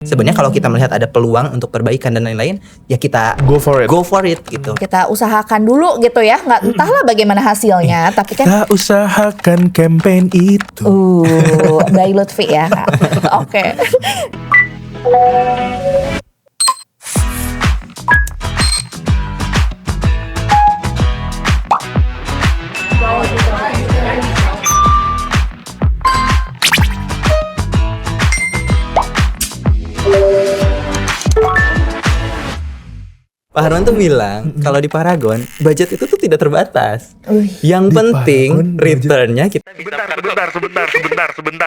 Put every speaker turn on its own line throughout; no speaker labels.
Sebenarnya kalau kita melihat ada peluang untuk perbaikan dan lain-lain, ya kita
Go for it
gitu.
Kita usahakan dulu gitu ya, nggak entahlah bagaimana hasilnya, tapi kan
Kita usahakan campaign itu.
by Lutfi ya Kak. Oke.
Pak Harman tuh bilang kalau di Paragon budget itu tuh tidak terbatas. Yang
Di
penting
Paragon, budget-
returnnya kita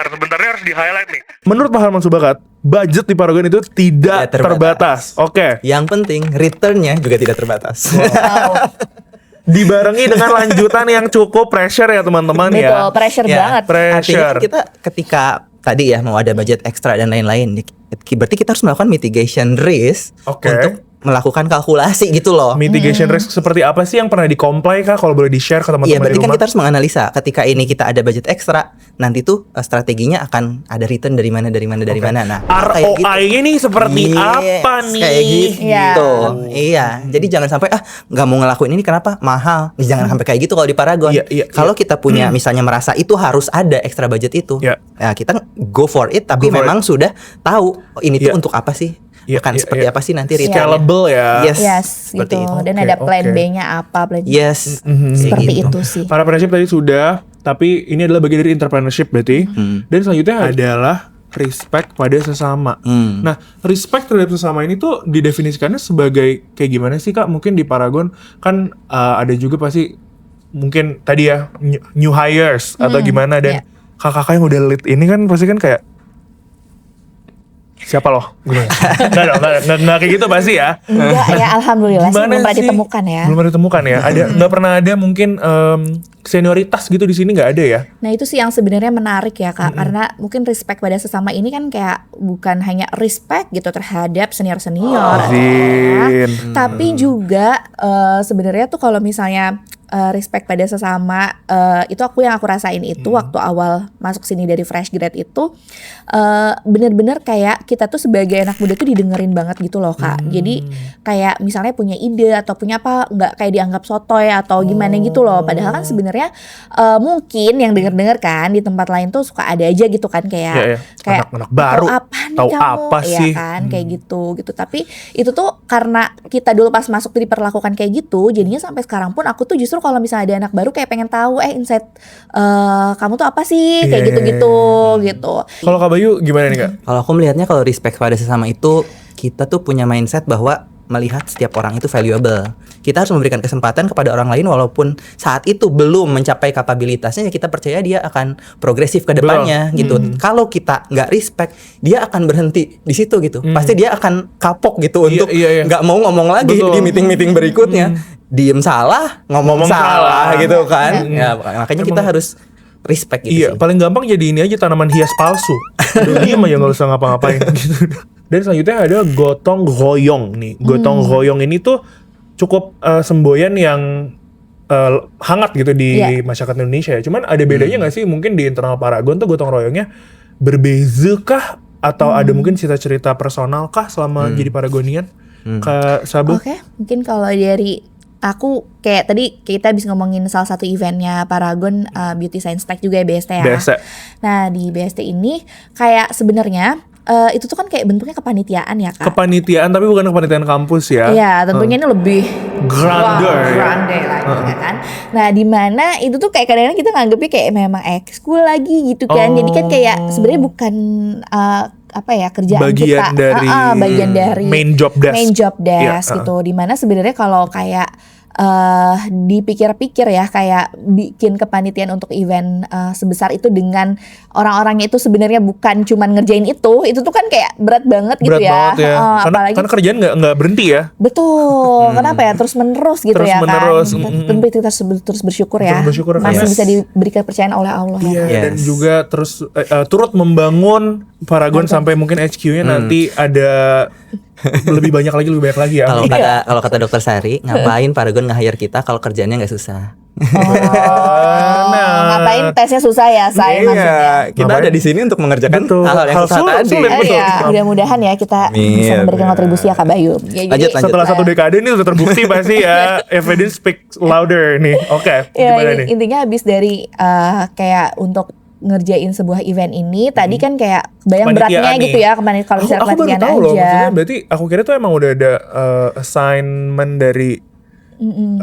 Sebentarnya harus di-highlight nih. Menurut Pak Harman Subakat, budget di Paragon itu tidak terbatas. Oke.
Yang penting returnnya juga tidak terbatas.
Wow.
Dibarengi dengan lanjutan yang cukup pressure ya teman-teman
Betul,
ya.
pressure
Ya,
banget.
Artinya
Pressure.
kita ketika tadi ya mau ada budget ekstra dan lain-lain, berarti kita harus melakukan mitigation risk
Oke.
untuk melakukan kalkulasi gitu loh.
Mitigation risk seperti apa sih yang pernah di-comply kah? Kalau boleh di-share ke teman-teman
Iya, berarti
di
kan
rumah.
kita harus menganalisa ketika ini kita ada budget ekstra, nanti tuh strateginya akan ada return dari mana. Nah, kayak gitu.
ROI-nya nih seperti
Yes,
apa nih?
Kayak gitu.
Iya.
Iya. Jadi jangan sampai nggak mau ngelakuin ini kenapa mahal. Jangan sampai kayak gitu kalau di Paragon.
Iya.
Kalau kita punya misalnya merasa itu harus ada ekstra budget itu.
Iya.
Ya, kita go for it tapi
Go for
memang sudah tahu ini tuh
Iya.
untuk apa sih?
Iya,
Akan
iya,
seperti
iya.
apa sih nanti return.
Scalable ya.
Yes. Seperti
gitu.
itu.
Dan
Oke,
ada plan
oke.
B-nya apa, plan
Yes.
Mhm.
seperti
Kayak gitu.
itu sih.
Para prinsip tadi sudah, tapi ini adalah bagian dari entrepreneurship berarti. Dan selanjutnya adalah respect pada sesama. Nah, respect terhadap sesama ini tuh didefinisikannya sebagai kayak gimana sih Kak? Mungkin di Paragon kan ada juga pasti mungkin tadi ya new hires atau gimana dan
iya.
kakak-kakak yang udah lead ini kan pasti kan kayak siapa loh? Nggak kayak gitu pasti ya.
Enggak ya, alhamdulillah sih
Gimana
belum pernah
sih?
ditemukan ya.
Belum pernah ditemukan ya. Ada nggak pernah ada mungkin senioritas gitu di sini nggak ada ya?
Nah itu sih yang sebenarnya menarik ya Kak, karena mungkin respect pada sesama ini kan kayak bukan hanya respect gitu terhadap senior-senior,
Zin.
tapi juga sebenarnya tuh kalau misalnya respect pada sesama itu aku rasain itu waktu awal masuk sini dari fresh grad itu bener-bener kayak kita tuh sebagai anak muda tuh didengerin banget gitu loh Kak. Jadi kayak misalnya punya ide atau punya apa nggak kayak dianggap sotoy atau gimana gitu loh. Padahal kan sebenarnya mungkin yang denger-denger kan di tempat lain tuh suka ada aja gitu kan kayak
Iya, iya.
kayak
Anak-anak baru,
"Tahu apa nih
tahu
kamu?"
apa
Iya
sih?
kan kayak gitu. Tapi itu tuh karena kita dulu pas masuk tuh diperlakukan kayak gitu, jadinya sampai sekarang pun aku tuh justru kalau misalnya ada anak baru kayak pengen tahu insight kamu tuh apa sih kayak
Iya.
gitu-gitu gitu.
Kalau Kak Bayu gimana nih Kak?
Kalau aku melihatnya kalau respect pada sesama itu kita tuh punya mindset bahwa melihat setiap orang itu valuable. Kita harus memberikan kesempatan kepada orang lain walaupun saat itu belum mencapai kapabilitasnya, ya kita percaya dia akan progresif ke depannya gitu. Kalau kita nggak respect, dia akan berhenti di situ gitu. Pasti dia akan kapok gitu untuk
iya.
nggak mau ngomong lagi
Betul.
di meeting-meeting berikutnya. Diem salah, ngomong salah gitu kan. Ya, makanya kita harus respect gitu
Iya,
sih.
paling gampang jadi ini aja tanaman hias palsu. Udah diem aja nggak usah ngapa-ngapain gitu. Dan selanjutnya ada gotong royong nih. Gotong royong ini tuh cukup semboyan yang hangat gitu di
Iya.
masyarakat Indonesia ya. Cuman ada bedanya nggak sih? Mungkin di internal Paragon tuh gotong royongnya berbeza kah? Atau ada mungkin cerita-cerita personal kah selama jadi Paragonian? Kak Sabu?
Oke, mungkin kalau dari aku kayak tadi kita bisa ngomongin salah satu eventnya Paragon Beauty Science Tech juga ya BST ya.
BST.
Nah di BST ini kayak sebenarnya itu tuh kan kayak bentuknya kepanitiaan ya Kak.
Kepanitiaan tapi bukan kepanitiaan kampus ya.
Iya, tentunya ini lebih
Grande ya.
grande lagi ya kan. Nah, di mana itu tuh kayak kadang-kadang kita nganggepnya kayak memang ekskul lagi gitu kan. Jadi kan kayak sebenarnya bukan apa ya kerjaan
Bagian
kita,
dari
bagian dari
main job desk.
main job desk
Iya,
gitu. Di mana sebenarnya kalau kayak dipikir-pikir ya kayak bikin kepanitiaan untuk event sebesar itu dengan orang-orangnya itu sebenarnya bukan cuman ngerjain itu tuh kan kayak berat banget gitu
Berat
ya.
banget ya. Karena kerjaan nggak berhenti ya.
Betul, kenapa ya terus menerus gitu
Terus
ya
menerus,
kan. Tentu kita terus bersyukur ya.
Terus bersyukur,
masih
yes.
bisa diberi kepercayaan oleh Allah
Iya,
ya.
dan
Yes.
juga terus turut membangun Paragon sampai mungkin HQ-nya nanti ada lebih banyak lagi ya.
Kalau kata dokter Sari, ngapain Paragon nge-hire kita kalau kerjaannya nggak susah?
Ngapain tesnya susah ya, saya maksudnya.
Kita
Ngapain?
ada di sini untuk mengerjakan
Betul.
hal yang
Hal
susah
sulit,
tadi.
sulit, betul.
Iya, mudah-mudahan ya kita bisa memberikan kontribusi ya Kak Bayu. Ya,
Lanjut.
Setelah 1 dekade ini udah terbukti pasti ya, evidence speaks louder nih. Oke,
Ya,
gimana nih?
intinya habis dari kayak untuk ngerjain sebuah event ini tadi kan kayak bayang
Kepanitiaan
beratnya
nih.
gitu ya kemarin kalau misalnya
Aku baru
kepanitiaan
tahu loh,
aja.
maksudnya berarti aku kira tuh emang udah ada assignment dari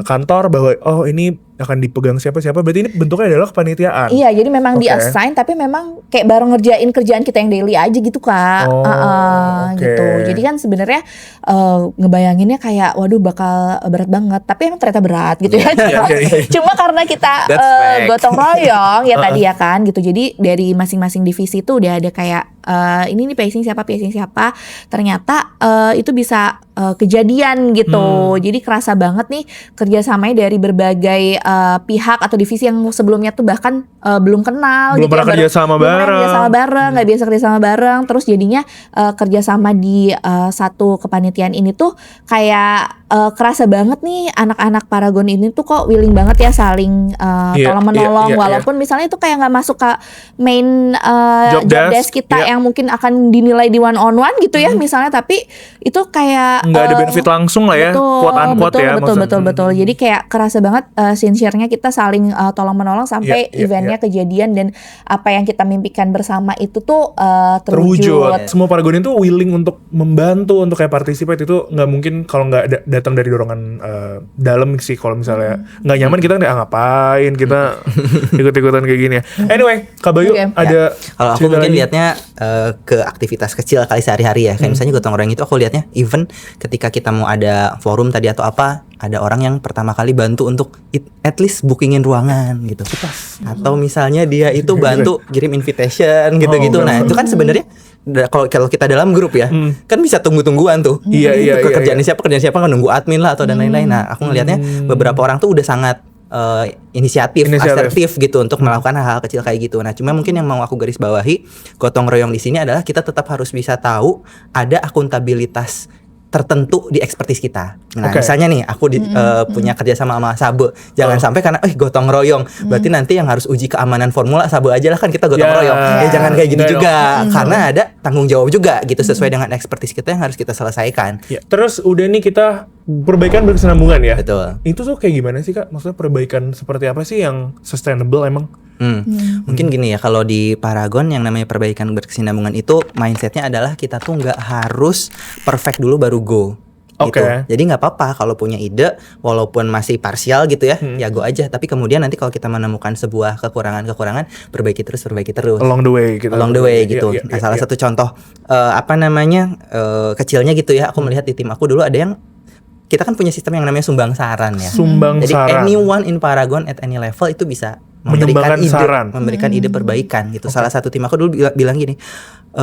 kantor bahwa oh ini akan dipegang siapa-siapa, berarti ini bentuknya adalah kepanitiaan.
Iya, jadi memang
Oke.
di-assign tapi memang kayak baru ngerjain kerjaan kita yang daily aja gitu Kak.
Oh, oke.
Gitu. Jadi kan sebenarnya ngebayanginnya kayak waduh bakal berat banget, tapi emang ternyata berat gitu ya.
Iya.
Cuma karena kita
That's fact.
gotong royong ya tadi ya kan gitu. Jadi dari masing-masing divisi tuh udah ada kayak ini nih pacing siapa. Ternyata itu bisa kejadian gitu. Jadi kerasa banget nih kerjasamanya dari berbagai pihak atau divisi yang sebelumnya tuh bahkan belum kenal
Belum
gitu
pernah kerja sama bareng.
nggak biasa kerja sama bareng, terus jadinya kerjasama di satu kepanitiaan ini tuh kayak kerasa banget nih anak-anak Paragon ini tuh kok willing banget ya saling tolong menolong, walaupun misalnya itu kayak nggak masuk ke main job desk kita yang mungkin akan dinilai di one on one gitu ya misalnya, tapi itu kayak
nggak ada benefit langsung lah ya, quote unquote ya.
Betul. Jadi kayak kerasa banget sincere-nya kita saling tolong menolong sampai eventnya kejadian dan apa yang kita mimpikan bersama itu tuh terwujud.
Semua Paragon itu willing untuk membantu, untuk kayak participate, itu nggak mungkin kalau nggak datang dari dorongan dalam sih. Kalau misalnya nggak nyaman kita nggak ngapain, kita ikut-ikutan kayak gini ya. Anyway, Kak Bayu ada
kalau aku mungkin lihatnya ke aktivitas kecil kali sehari-hari ya. Kayak misalnya gotong royong itu aku lihatnya even ketika kita mau ada forum tadi atau apa, ada orang yang pertama kali bantu untuk at least bookingin ruangan gitu. Atau misalnya dia itu bantu kirim invitation gitu-gitu. Nah, itu kan sebenarnya kalau kita dalam grup ya, kan bisa tunggu-tungguan tuh.
Iya.
Kerjaan siapa kan nunggu admin lah atau dan lain-lain. Nah, aku ngelihatnya beberapa orang tuh udah sangat inisiatif, asertif gitu untuk melakukan hal-hal kecil kayak gitu. Nah, cuma mungkin yang mau aku garis bawahi gotong royong di sini adalah kita tetap harus bisa tahu ada akuntabilitas tertentu di expertise kita. Nah, misalnya nih aku punya kerjasama sama Sabe, jangan sampai karena gotong royong berarti nanti yang harus uji keamanan formula Sabe aja lah, kan kita gotong royong. Jangan kayak gini juga, karena ada tanggung jawab juga gitu sesuai dengan expertise kita yang harus kita selesaikan.
Terus udah nih kita perbaikan berkesinambungan ya.
Betul.
Itu tuh kayak gimana sih Kak? Maksudnya perbaikan seperti apa sih yang sustainable emang?
Mungkin gini ya, kalau di Paragon yang namanya perbaikan berkesinambungan itu mindsetnya adalah kita tuh nggak harus perfect dulu baru go. Gitu. Jadi nggak apa-apa kalau punya ide walaupun masih parsial gitu ya, ya go aja. Tapi kemudian nanti kalau kita menemukan sebuah kekurangan, perbaiki terus.
Along the way gitu.
Nah, salah satu contoh kecilnya gitu ya, aku melihat di tim aku dulu ada yang kita kan punya sistem yang namanya sumbang saran ya. Jadi anyone in Paragon at any level itu bisa memberikan ide perbaikan gitu. Salah satu tim aku dulu bilang gini,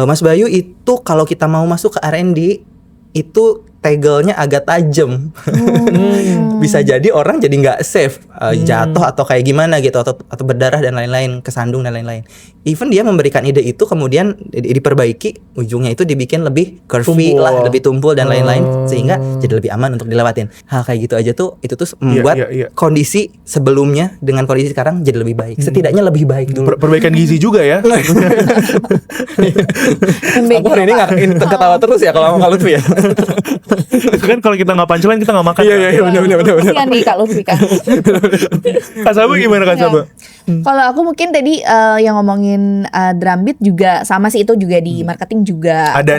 Mas Bayu itu kalau kita mau masuk ke R&D itu tegelnya agak tajam. Bisa jadi orang jadi nggak safe, jatuh atau kayak gimana gitu, atau berdarah dan lain-lain, kesandung dan lain-lain. Even dia memberikan ide itu kemudian diperbaiki, ujungnya itu dibikin lebih curvy lah, lebih tumpul dan lain-lain, sehingga jadi lebih aman untuk dilewatin. Hal kayak gitu aja tuh itu tuh membuat kondisi sebelumnya dengan kondisi sekarang jadi lebih baik. Setidaknya lebih baik dulu.
Perbaikan gizi juga ya.
Aku hari ini nggak ketawa terus ya kalau mau Lutfi ya.
Itu kan kalau kita nggak punchline kita nggak makan.
Iya benar.
Kasian nih Kak Lutfi kan.
Kak Sabe gimana Kak Sabe?
Kalau aku mungkin tadi yang ngomongin drum beat juga sama sih, itu juga di marketing juga
ada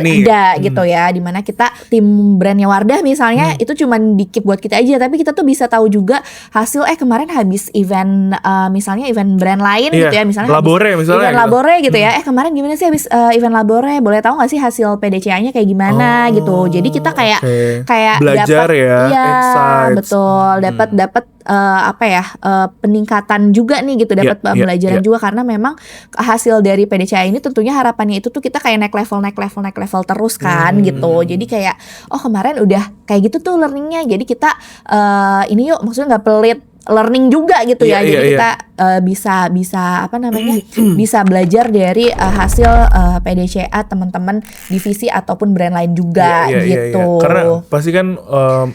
gitu ya, dimana kita tim brandnya Wardah misalnya itu cuman di keep buat kita aja, tapi kita tuh bisa tahu juga hasil kemarin habis event misalnya event brand lain gitu ya, misalnya
Labore misalnya
event Labore gitu ya, kemarin gimana sih habis event Labore, boleh tahu nggak sih hasil PDCA-nya kayak gimana gitu. Jadi kita kayak
belajar
dapet,
insights.
Betul, dapat peningkatan juga nih gitu, dapat pembelajaran juga, karena memang hasil dari PDCA ini tentunya harapannya itu tuh kita kayak naik level terus kan gitu. Jadi kayak kemarin udah kayak gitu tuh learningnya, jadi kita ini yuk, maksudnya nggak pelit learning juga gitu ya. Jadi kita bisa bisa belajar dari hasil PDCA teman-teman divisi ataupun brand lain juga gitu.
Karena pasti kan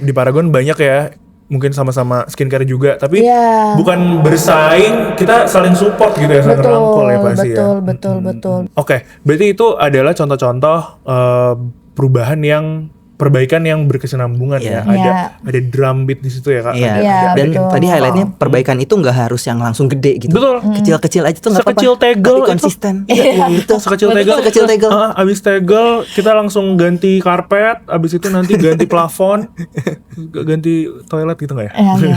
di Paragon banyak ya mungkin sama-sama skincare juga, tapi
Iya.
bukan bersaing, kita saling support gitu ya, saling rangkul ya pasti
betul.
Oke, berarti itu adalah contoh-contoh perbaikan yang berkesinambungan ya. Ada drum beat di situ ya Kak.
Iya. Dan
betul.
tadi highlightnya perbaikan itu nggak harus yang langsung gede gitu.
Betul.
Kecil-kecil aja tuh nggak apa-apa.
Sekecil tegel
tapi konsisten.
Iya, itu sekecil tegel.
Sekecil tegel.
Abis tegel kita langsung ganti karpet, abis itu nanti ganti plafon, ganti toilet gitu nggak ya?
Iya.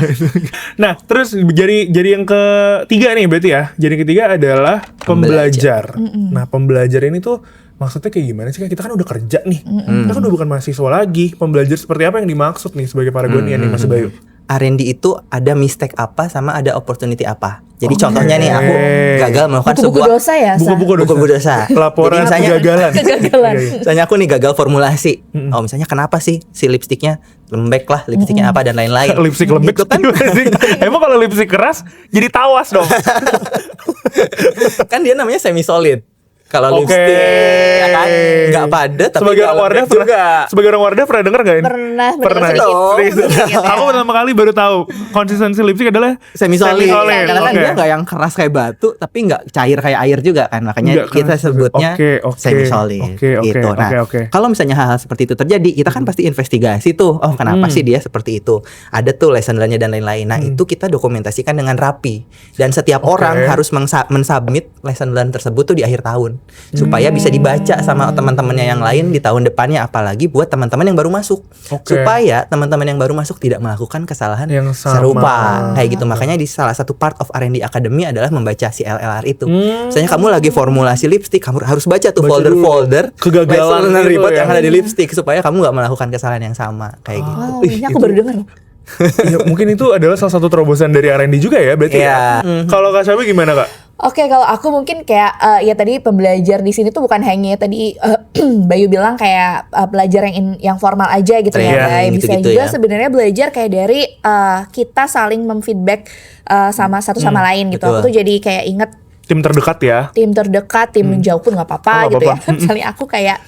Nah, terus jadi yang ketiga nih berarti ya. Jadi yang ketiga adalah pembelajar. Nah, pembelajar ini tuh maksudnya kayak gimana sih? Kita kan udah kerja nih. Kita kan udah bukan mahasiswa lagi. Pembelajar seperti apa yang dimaksud nih sebagai Paragonian nih Mas Bayu?
R&D itu ada mistake apa sama ada opportunity apa. Jadi contohnya nih aku gagal melakukan
Buku-buku
sebuah
dosa ya, Sa?
buku-buku dosa.
Laporan
Jadi misalnya
kegagalan.
Kegagalan.
misalnya aku nih gagal formulasi. Oh misalnya kenapa sih si lipstiknya lembek lah, lipstiknya apa dan lain-lain.
Lipstick lembek
Gitu kan.
Emang kalau lipstick keras jadi tawas dong.
Kan dia namanya semi solid. Kalau
Oke.
lipstick ya kan nggak padat tapi
Sebagai
nggak
orang Wardah
lembek juga.
Sebagai orang Wardah pernah denger nggak ini?
Pernah
dong.
sedikit.
Aku pertama kali baru tahu konsistensi lipstick adalah
Semi solid. Karena kan
Oke.
dia nggak yang keras kayak batu tapi nggak cair kayak air juga kan. Makanya
Nggak
kita
keras juga.
sebutnya
Oke.
semi solid
Oke.
gitu. Nah,
Oke.
kalau misalnya hal-hal seperti itu terjadi, kita kan pasti investigasi tuh. Oh, kenapa sih dia seperti itu? Ada tuh lesson learn-nya dan lain-lain. Nah, itu kita dokumentasikan dengan rapi. Dan setiap orang harus mensubmit lesson learn tersebut tuh di akhir tahun supaya bisa dibaca sama teman-temannya yang lain di tahun depannya, apalagi buat teman-teman yang baru masuk.
Oke.
Supaya teman-teman yang baru masuk tidak melakukan kesalahan
Yang sama.
serupa kayak gitu. Makanya di salah satu part of R&D Academy adalah membaca si LLR itu. Misalnya kamu lagi formulasi lipstick, kamu harus baca tuh folder-folder
kegagalan
lesson
gitu
report
ya.
yang ada di lipstick supaya kamu nggak melakukan kesalahan yang sama kayak gitu.
Wow, ini aku baru dengar.
Ya, mungkin itu adalah salah satu terobosan dari R&D juga ya berarti ya.
Iya.
Kalau Kak Syabi gimana Kak?
Oke, kalau aku mungkin kayak ya tadi pembelajar di sini tuh bukan hanya tadi Bayu bilang kayak pelajar yang formal aja gitu ya,
Training
Bay. Bisa
gitu-gitu
juga
ya.
sebenarnya belajar kayak dari kita saling memfeedback sama satu sama lain gitu.
betul.
Aku tuh jadi kayak inget
Tim terdekat ya.
tim terdekat, tim menjauh pun nggak apa-apa
Oh, nggak
gitu
apa-apa.
ya. Misalnya aku kayak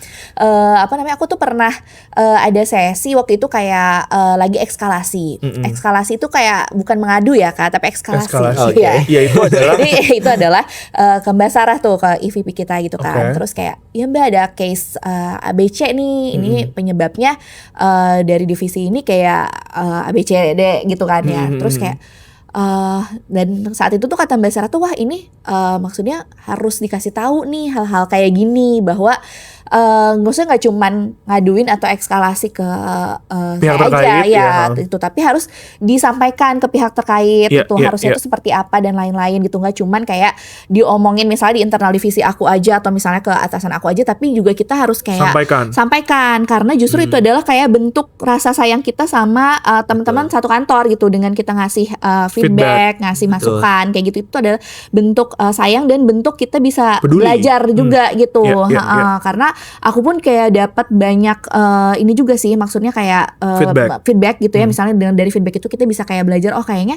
aku tuh pernah ada sesi waktu itu kayak lagi ekskalasi. Ekskalasi itu kayak bukan mengadu ya Kak, tapi ekskalasi.
Eskalasi.
Iya.
Ya itu adalah
Jadi itu adalah ke Mbak Sarah tuh, ke EVP kita gitu kan.
Oke.
Terus kayak ya Mbak ada case ABC nih, ini penyebabnya dari divisi ini kayak ABCD gitu kan ya. Terus kayak dan saat itu tuh kata Mbak Sarah tuh wah ini maksudnya harus dikasih tahu nih hal-hal kayak gini bahwa maksudnya nggak cuman ngaduin atau ekskalasi ke
Pihak
saya aja
terkait,
ya
ya.
itu, tapi harus disampaikan ke pihak terkait
Iya,
itu
iya,
harusnya
iya.
itu seperti apa dan lain-lain gitu, nggak cuman kayak diomongin misalnya di internal divisi aku aja atau misalnya ke atasan aku aja, tapi juga kita harus kayak sampaikan karena justru itu adalah kayak bentuk rasa sayang kita sama teman-teman satu kantor gitu, dengan kita ngasih feedback, ngasih masukan kayak gitu, itu adalah bentuk sayang dan bentuk kita bisa
Peduli.
belajar juga gitu.
Iya, iya, iya.
Karena aku pun kayak dapat banyak ini juga sih, maksudnya kayak feedback gitu ya. Misalnya dari feedback itu kita bisa kayak belajar, oh kayaknya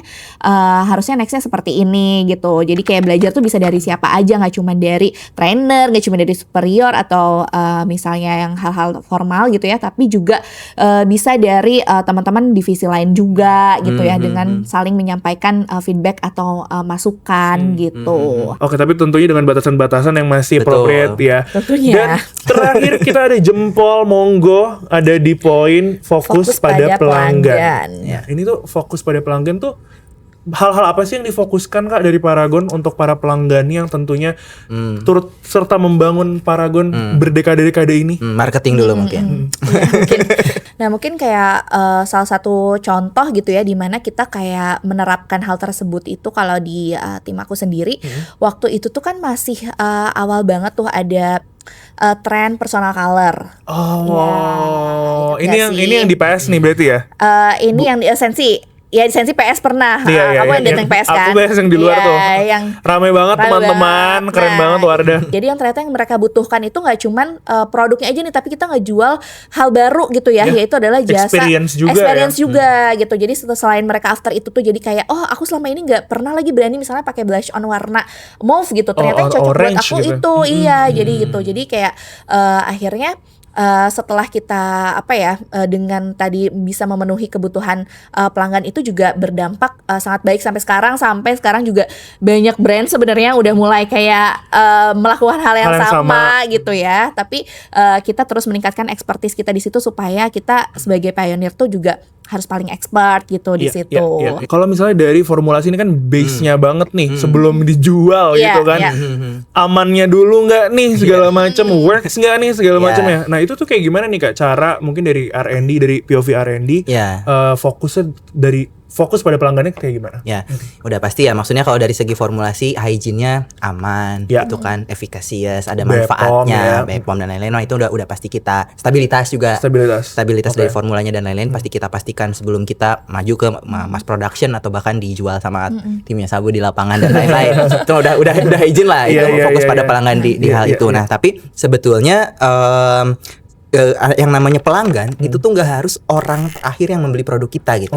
harusnya nextnya seperti ini gitu. Jadi kayak belajar tuh bisa dari siapa aja, nggak cuma dari trainer, nggak cuma dari superior atau misalnya yang hal-hal formal gitu ya, tapi juga bisa dari teman-teman divisi lain juga gitu ya, dengan saling menyampaikan feedback atau masukan gitu.
Oke, tapi tentunya dengan batasan-batasan yang masih
Betul.
appropriate ya.
Tentunya.
Dan terakhir kita ada jempol, monggo, ada di poin fokus pada pelanggan.
Ya.
Ini tuh fokus pada pelanggan tuh hal-hal apa sih yang difokuskan Kak dari Paragon untuk para pelanggan yang tentunya turut serta membangun Paragon berdekade-dekade ini?
Marketing dulu mungkin.
Mungkin kayak salah satu contoh gitu ya, di mana kita kayak menerapkan hal tersebut itu kalau di tim aku sendiri. Waktu itu tuh kan masih awal banget tuh ada tren personal color.
Oh,
Ya,
ini yang di PS nih berarti ya?
Ini yang di esensi. Ya di sensi PS pernah.
Iya,
Kamu yang datang PS kan?
Aku PS yang di luar
Iya,
tuh.
Yang
Rame banget
rame
teman-teman,
banget.
keren banget Wardah.
Jadi yang ternyata yang mereka butuhkan itu nggak cuman produknya aja nih, tapi kita ngejual hal baru gitu ya, yaitu adalah jasa
Experience juga ya.
gitu. Jadi selain mereka after itu tuh jadi kayak, oh aku selama ini nggak pernah lagi berani misalnya pakai blush on warna mauve gitu. Ternyata yang cocok buat
orange
aku
gitu.
itu iya. Jadi gitu. Jadi kayak akhirnya setelah kita dengan tadi bisa memenuhi kebutuhan pelanggan itu juga berdampak sangat baik sampai sekarang juga banyak brand sebenarnya udah mulai kayak melakukan hal yang sama gitu ya. Tapi kita terus meningkatkan expertise kita di situ supaya kita sebagai pioneer tuh juga harus paling expert gitu di situ.
Kalau misalnya dari formulasi ini kan base-nya banget nih sebelum dijual gitu kan. Amannya dulu nggak nih segala macam, works nggak nih segala macamnya. Nah itu tuh kayak gimana nih Kak cara mungkin dari R&D, dari POV R&D fokus pada pelanggannya kayak gimana?
Ya, udah pasti ya. Maksudnya kalau dari segi formulasi, hygiene-nya aman, itu kan, efficacious, ada manfaatnya, BPOM dan lain-lain. Nah itu udah pasti kita. Stabilitas juga. Stabilitas dari formulanya dan lain-lain pasti kita pastikan sebelum kita maju ke mass production atau bahkan dijual sama timnya Sabu di lapangan dan lain-lain. Itu udah hygiene lah. Itu fokus pada pelanggan di hal itu. Nah tapi sebetulnya yang namanya pelanggan itu tuh nggak harus orang akhir yang membeli produk kita gitu.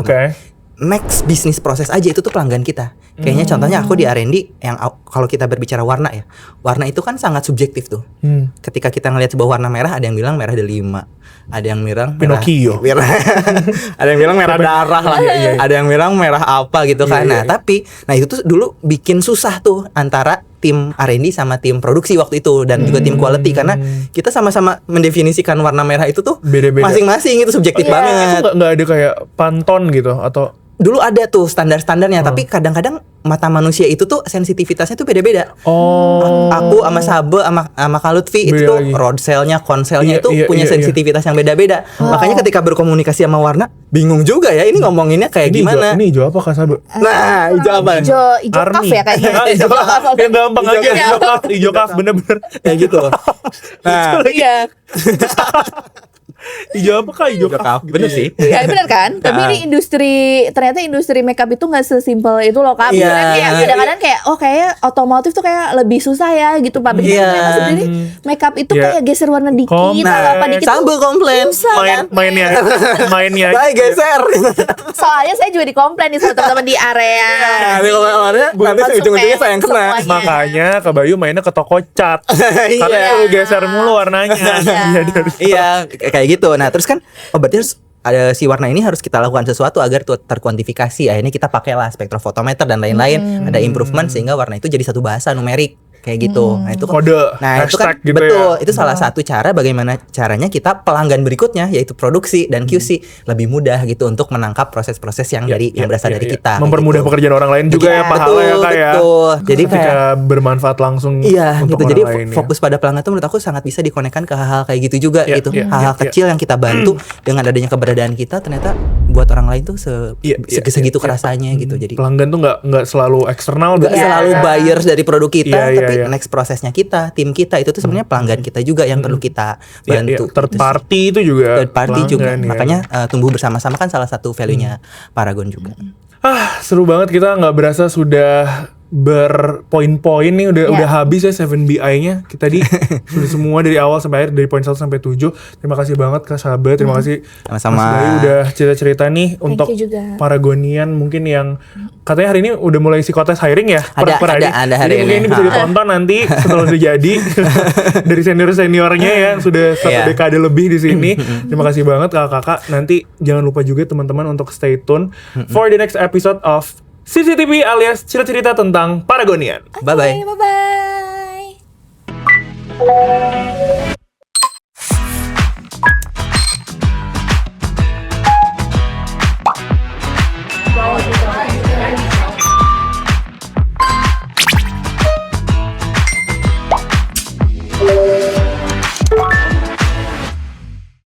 Next bisnis proses aja itu tuh pelanggan kita. Kayaknya contohnya aku di R&D yang kalau kita berbicara warna ya. Warna itu kan sangat subjektif tuh. Ketika kita ngelihat sebuah warna merah, ada yang bilang merah delima, ada yang bilang
Pinocchio.
Ada yang bilang merah darah lah. Ada yang bilang merah apa gitu kan. Nah, tapi itu tuh dulu bikin susah tuh antara tim R&D sama tim produksi waktu itu dan juga tim quality karena kita sama-sama mendefinisikan warna merah itu tuh beda-beda. Masing-masing itu subjektif banget.
Itu nggak ada kayak Pantone gitu atau
dulu ada tuh standar-standarnya tapi kadang-kadang mata manusia itu tuh sensitivitasnya tuh beda-beda. Aku sama Sabe sama Kak Lutfi itu tuh road cell-nya, konselnya itu punya sensitivitas yang beda-beda. Makanya ketika berkomunikasi sama warna bingung juga ya ini ngomonginnya kayak gimana.
Ini hijau apa Kak Sabe?
Nah, hijau apa?
Hijau kaf ya kayaknya.
Hijau kaf. Yang gampang aja hijau kaf bener-bener
kayak gitu. Nah,
iya.
Hijau apa Kak? Hijau kaf.
Bener sih.
Ya bener kan? Tapi ini ternyata industri makeup itu nggak sesimpel itu loh Kak. Kayak kadang-kadang kayak kayaknya otomotif tuh kayak lebih susah ya gitu pabriknya. Ternyata sebenarnya makeup itu kayak geser warna dikit atau apa dikit.
Sambil komplain.
Mainnya.
Baik geser.
Soalnya saya juga dikomplain nih sama teman-teman di area.
Nanti ujung-ujungnya saya yang kena.
Makanya Kak Bayu mainnya ke toko cat. Karena geser mulu warnanya.
Iya, kayak gitu. Nah, terus kan berarti harus ada si warna ini harus kita lakukan sesuatu agar tuh terkuantifikasi. Akhirnya kita pakailah spektrofotometer dan lain-lain. Ada improvement sehingga warna itu jadi satu bahasa numerik kayak gitu. Nah, itu
kode,
itu kan
gitu
betul. Itu salah satu cara bagaimana caranya kita pelanggan berikutnya yaitu produksi dan QC lebih mudah gitu untuk menangkap proses-proses yang berasal dari kita.
Mempermudah pekerjaan orang lain juga ya pahala ya Kak ya.
Betul. Jadi
kayak bermanfaat langsung
untuk
gitu.
Jadi fokus pada pelanggan itu menurut aku sangat bisa dikonekkan ke hal-hal kayak gitu juga gitu. Hal-hal kecil yang kita bantu dengan adanya keberadaan kita ternyata buat orang lain tuh segitu kerasanya gitu. Jadi
pelanggan tuh nggak selalu eksternal,
nggak selalu buyers dari produk kita, tapi next prosesnya kita, tim kita itu tuh sebenarnya pelanggan kita juga yang perlu kita bantu.
Third party itu juga.
Third party juga. Makanya tumbuh bersama-sama kan salah satu value-nya Paragon juga.
Seru banget, kita nggak berasa sudah berpoin-poin nih udah habis ya 7BI-nya. Kita sudah semua dari awal sampai akhir, dari poin 1 sampai 7. Terima kasih banget Kak Sabe, terima kasih
sama-sama
Mas Bayu udah cerita-cerita nih untuk Paragonian mungkin yang katanya hari ini udah mulai psikotes hiring ya.
Ada hari
jadi mungkin ini bisa ditonton nanti setelah udah jadi dari senior-seniornya ya sudah 1 dekade lebih di sini. Terima kasih banget kakak-kakak. Nanti jangan lupa juga teman-teman untuk stay tune for the next episode of CCTV alias cerita-cerita tentang Paragonian.
Bye-bye.
Bye-bye.